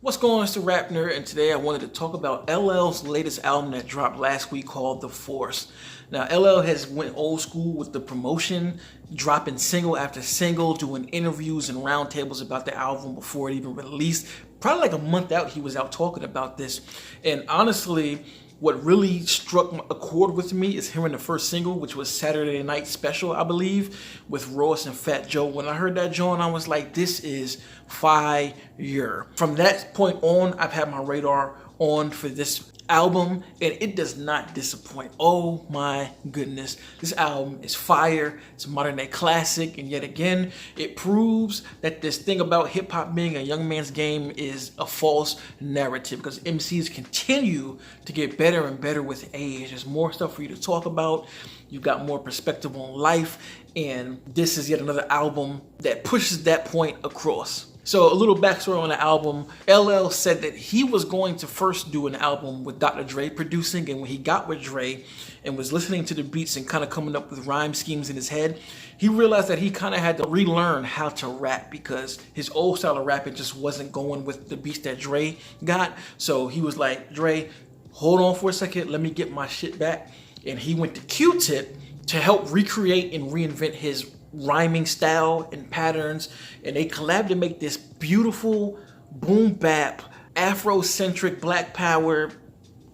What's going on? It's the RapNerd, and today I wanted to talk about LL's latest album that dropped last week called The Force. Now, LL has went old school with the promotion, dropping single after single, doing interviews and roundtables about the album before it even released. Probably like a month out, he was out talking about this. And honestly, what really struck a chord with me is hearing the first single, which was Saturday Night Special, I believe, with Ross and Fat Joe. When I heard that joint, I was like, this is fire. From that point on, I've had my radar on for this album, and it does not disappoint. Oh my goodness, this album is fire. It's a modern day classic, and yet again it proves that this thing about hip-hop being a young man's game is a false narrative, because MCs continue to get better and better with age. There's more stuff for you to talk about, you've got more perspective on life, and this is yet another album that pushes that point across. So a little backstory on the album. LL said that he was going to first do an album with Dr. Dre producing, and when he got with Dre and was listening to the beats and kind of coming up with rhyme schemes in his head, he realized that he kind of had to relearn how to rap because his old style of rapping just wasn't going with the beats that Dre got. So he was like, Dre, hold on for a second, let me get my shit back. And he went to Q-Tip to help recreate and reinvent his rhyming style and patterns, and they collabed to make this beautiful boom bap, Afrocentric, Black Power,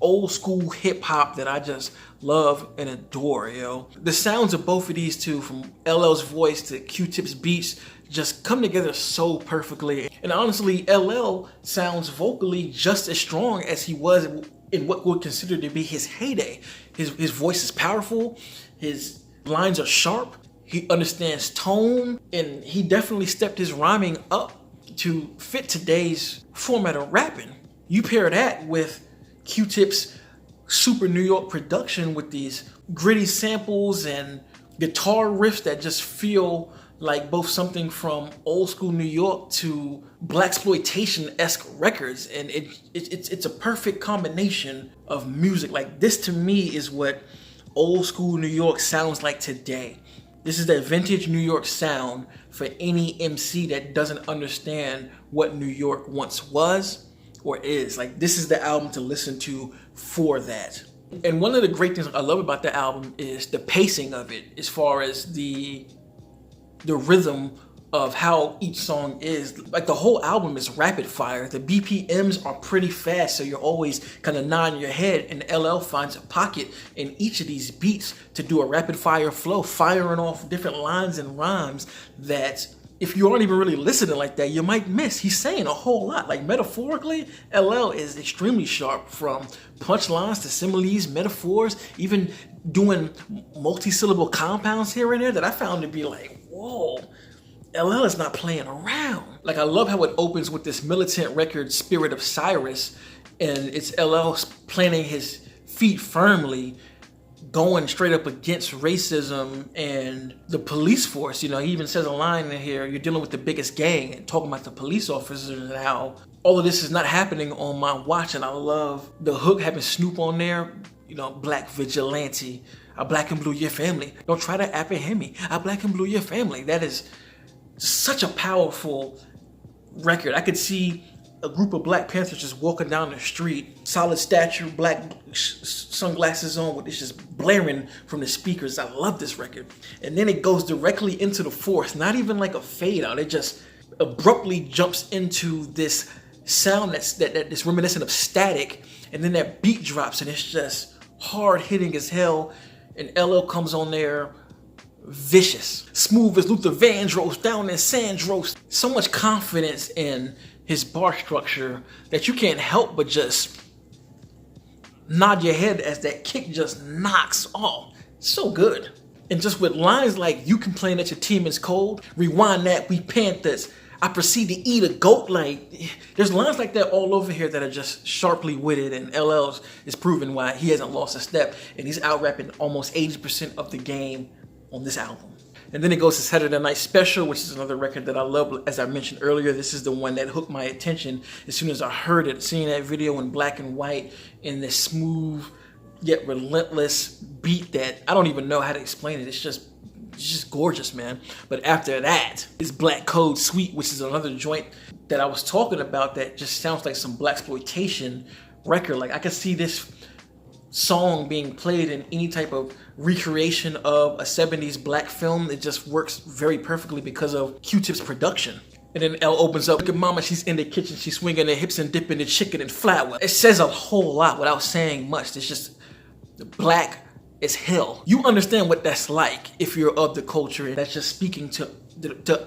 old school hip hop that I just love and adore, yo. The sounds of both of these two, from LL's voice to Q-Tip's beats, just come together so perfectly. And honestly, LL sounds vocally just as strong as he was in what would consider to be his heyday. His voice is powerful, his lines are sharp, he understands tone, and he definitely stepped his rhyming up to fit today's format of rapping. You pair that with Q-Tip's super New York production with these gritty samples and guitar riffs that just feel like both something from old school New York to blaxploitation-esque records, and it's a perfect combination of music. Like, this to me is what old school New York sounds like today. This is that vintage New York sound for any MC that doesn't understand what New York once was or is. Like, this is the album to listen to for that. And one of the great things I love about the album is the pacing of it, as far as the rhythm of how each song is. Like, the whole album is rapid fire. The BPMs are pretty fast, so you're always kind of nodding your head, and LL finds a pocket in each of these beats to do a rapid fire flow, firing off different lines and rhymes that if you aren't even really listening like that, you might miss. He's saying a whole lot. Like, metaphorically, LL is extremely sharp, from punchlines to similes, metaphors, even doing multi-syllable compounds here and there that I found to be like, whoa, LL is not playing around. Like, I love how it opens with this militant record, Spirit of Cyrus, and it's LL planting his feet firmly, going straight up against racism and the police force. You know, he even says a line in here, you're dealing with the biggest gang, and talking about the police officers and how all of this is not happening on my watch. And I love the hook having Snoop on there, you know, black vigilante, I black and blue your family. Don't try to apprehend me, I black and blue your family. That is such a powerful record. I could see a group of Black Panthers just walking down the street, solid stature, black sunglasses on, with it's just blaring from the speakers. I love this record. And then it goes directly into the fourth, not even like a fade out. It just abruptly jumps into this sound that's reminiscent of Static, and then that beat drops, and it's just hard hitting as hell. And LL comes on there, vicious, smooth as Luther Vandross, down in Sandros. So much confidence in his bar structure that you can't help but just nod your head as that kick just knocks off. So good. And just with lines like, you complain that your team is cold, rewind that, we Panthers, I proceed to eat a goat. Like, there's lines like that all over here that are just sharply witted, and LL is proving why he hasn't lost a step, and he's out rapping almost 80% of the game on this album. And then it goes to Saturday Night Special, which is another record that I love. As I mentioned earlier, this is the one that hooked my attention as soon as I heard it. Seeing that video in black and white in this smooth yet relentless beat that I don't even know how to explain it. It's just It's just gorgeous, man. But after that is Black Code Suite, which is another joint that I was talking about that just sounds like some blaxploitation record. Like I could see this song being played in any type of recreation of a 70s black film. It just works very perfectly because of Q-Tip's production. And then L opens up, look at mama, she's in the kitchen, she's swinging her hips and dipping the chicken in flour. It says a whole lot without saying much. It's just black as hell. You understand what that's like if you're of the culture, and that's just speaking to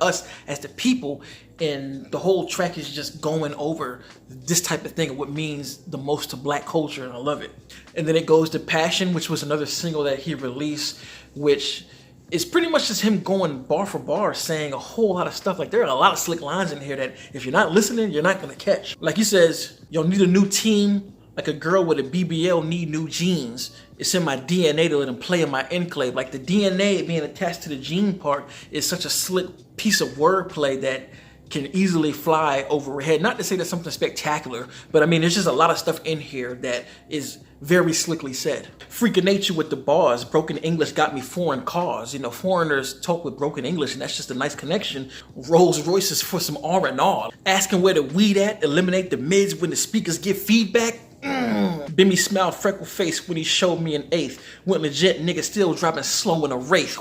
us as the people. And the whole track is just going over this type of thing, what means the most to black culture, and I love it. And then it goes to Passion, which was another single that he released, which is pretty much just him going bar for bar, saying a whole lot of stuff. Like there are a lot of slick lines in here that if you're not listening, you're not gonna catch. Like he says, you'll need a new team, like a girl with a BBL need new jeans. It's in my DNA to let them play in my enclave. Like the DNA being attached to the gene part is such a slick piece of wordplay that can easily fly overhead. Not to say that's something spectacular, but I mean, there's just a lot of stuff in here that is very slickly said. Freak of nature with the bars. Broken English got me foreign cars. You know, foreigners talk with broken English, and that's just a nice connection. Rolls Royces for some R&R. Asking where the weed at. Eliminate the mids when the speakers give feedback. Bimmy smiled freckle face when he showed me an eighth. Went legit, nigga still dropping slow in a race.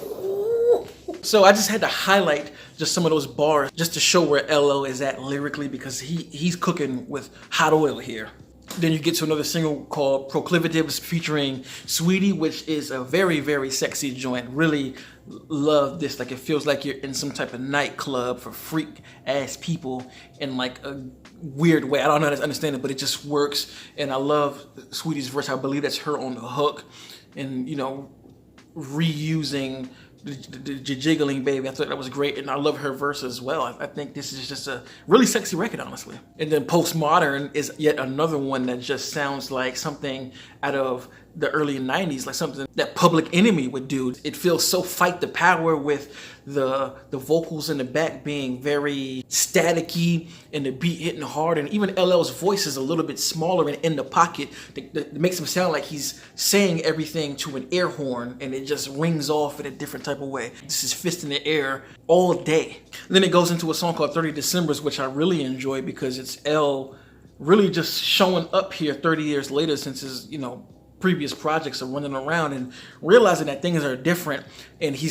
So I just had to highlight just some of those bars just to show where LL is at lyrically, because he's cooking with hot oil here. Then you get to another single called Proclivitives featuring Sweetie, which is a very, very sexy joint. Really love this. Like it feels like you're in some type of nightclub for freak ass people in like a weird way. I don't know how to understand it, but it just works. And I love Sweetie's verse. I believe that's her on the hook. And you know, reusing the jiggling baby, I thought that was great, and I love her verse as well. I think this is just a really sexy record, honestly. And then Postmodern is yet another one that just sounds like something out of the early 90s, like something that Public Enemy would do. It feels so fight the power, with the vocals in the back being very staticky and the beat hitting hard, and even LL's voice is a little bit smaller and in the pocket that makes him sound like he's saying everything to an air horn, and it just rings off in a different type of way. This is fist in the air all day. And then it goes into a song called 30 Decembers, which I really enjoy because it's L really just showing up here 30 years later since his, you know, previous projects are running around and realizing that things are different, and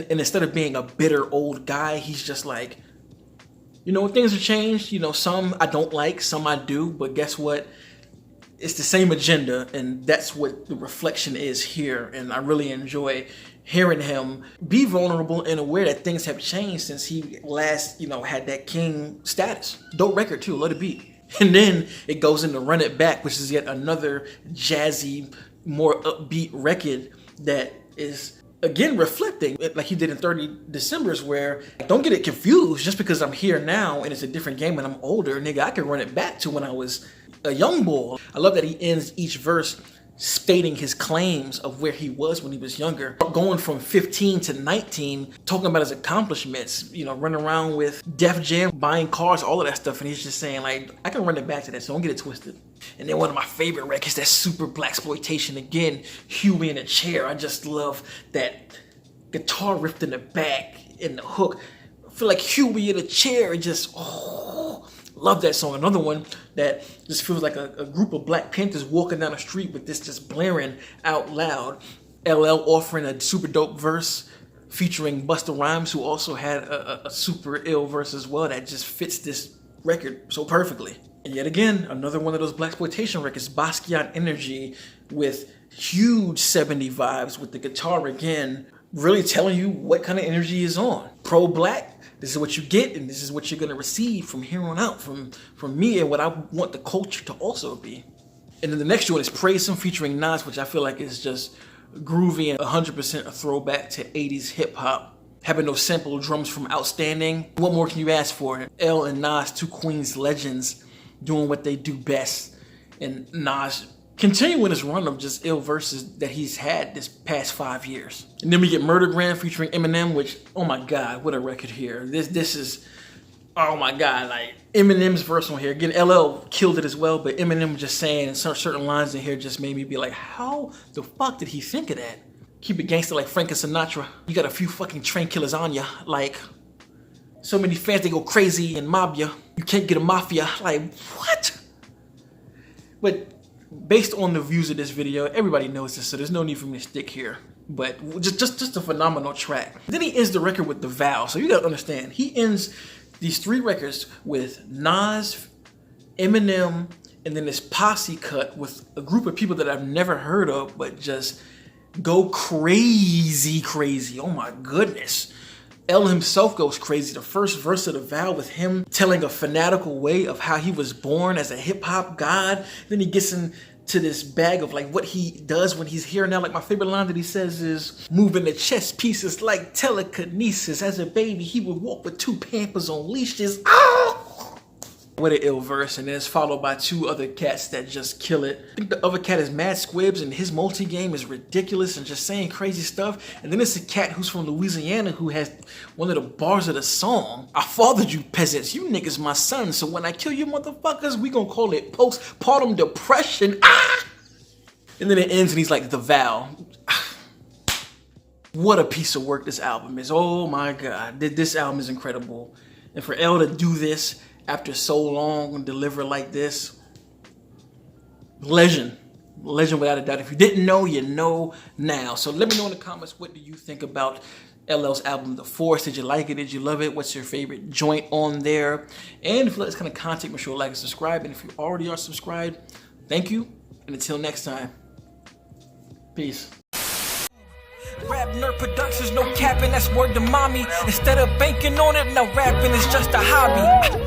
instead of being a bitter old guy, he's just like, you know, things have changed. You know, some I don't like, some I do, but guess what? It's the same agenda, and that's what the reflection is here. And I really enjoy hearing him be vulnerable and aware that things have changed since he last, you know, had that king status. Dope record too, love the beat. And then it goes into Run It Back, which is yet another jazzy, more upbeat record that is, again, reflecting like he did in 30 Decembers, where, don't get it confused, just because I'm here now and it's a different game and I'm older, nigga, I can run it back to when I was a young boy. I love that he ends each verse stating his claims of where he was when he was younger, going from 15 to 19, talking about his accomplishments, you know, running around with Def Jam, buying cars, all of that stuff, and he's just saying, like, I can run it back to that, so don't get it twisted. And then one of my favorite records, that super blaxploitation again, Huey in a chair. I just love that guitar riff in the back and the hook. I feel like Huey in a chair, and just, love that song. Another one that just feels like a group of Black Panthers walking down the street with this just blaring out loud. LL offering a super dope verse featuring Busta Rhymes, who also had a super ill verse as well that just fits this record so perfectly. And yet again, another one of those blaxploitation records, Basquiat Energy, with huge 70 vibes, with the guitar again really telling you what kind of energy is on. Pro-black, this is what you get, and this is what you're gonna receive from here on out, from me, and what I want the culture to also be. And then the next one is Praise Him featuring Nas, which I feel like is just groovy and 100% a throwback to 80s hip hop. Having those sample drums from Outstanding. What more can you ask for? L and Nas, two Queens legends, doing what they do best. And Nas continuing his run of just ill verses that he's had this past 5 years. And then we get Murdergram featuring Eminem, which, oh my God, what a record here. This is, oh my God, like Eminem's verse on here. Again, LL killed it as well, but Eminem just saying certain lines in here just made me be like, how the fuck did he think of that? Keep it gangster like Frank and Sinatra. You got a few fucking train killers on ya. Like, so many fans, they go crazy and mob ya. You can't get a mafia. Like, what? But based on the views of this video, everybody knows this, so there's no need for me to stick here. But just a phenomenal track. Then he ends the record with The Vow. So you gotta understand, he ends these 3 records with Nas, Eminem, and then this posse cut with a group of people that I've never heard of, but just go crazy. Oh my goodness. L himself goes crazy. The first verse of The Vow with him telling a fanatical way of how he was born as a hip hop god. Then he gets into this bag of like what he does when he's here now. Like my favorite line that he says is, moving the chess pieces like telekinesis. As a baby, he would walk with 2 Pampers on leashes. Oh! What an ill verse, and then it's followed by 2 other cats that just kill it. I think the other cat is Mad Squibs, and his multi-game is ridiculous and just saying crazy stuff. And then it's a cat who's from Louisiana who has one of the bars of the song. I fathered you peasants, you niggas my sons, so when I kill you motherfuckers, we gonna call it postpartum depression. Ah! And then it ends and he's like, The Vow. What a piece of work this album is. Oh my God, this album is incredible. And for L to do this after so long and deliver like this, legend without a doubt. If you didn't know, you know now. So let me know in the comments, what do you think about LL's album The Force? Did you like it? Did you love it? What's your favorite joint on there? And if you like this kind of content, make sure to like and subscribe. And if you already are subscribed, thank you, and until next time, peace. RapNerd Productions, no capping, that's word to mommy. Instead of banking on it, now rapping is just a hobby.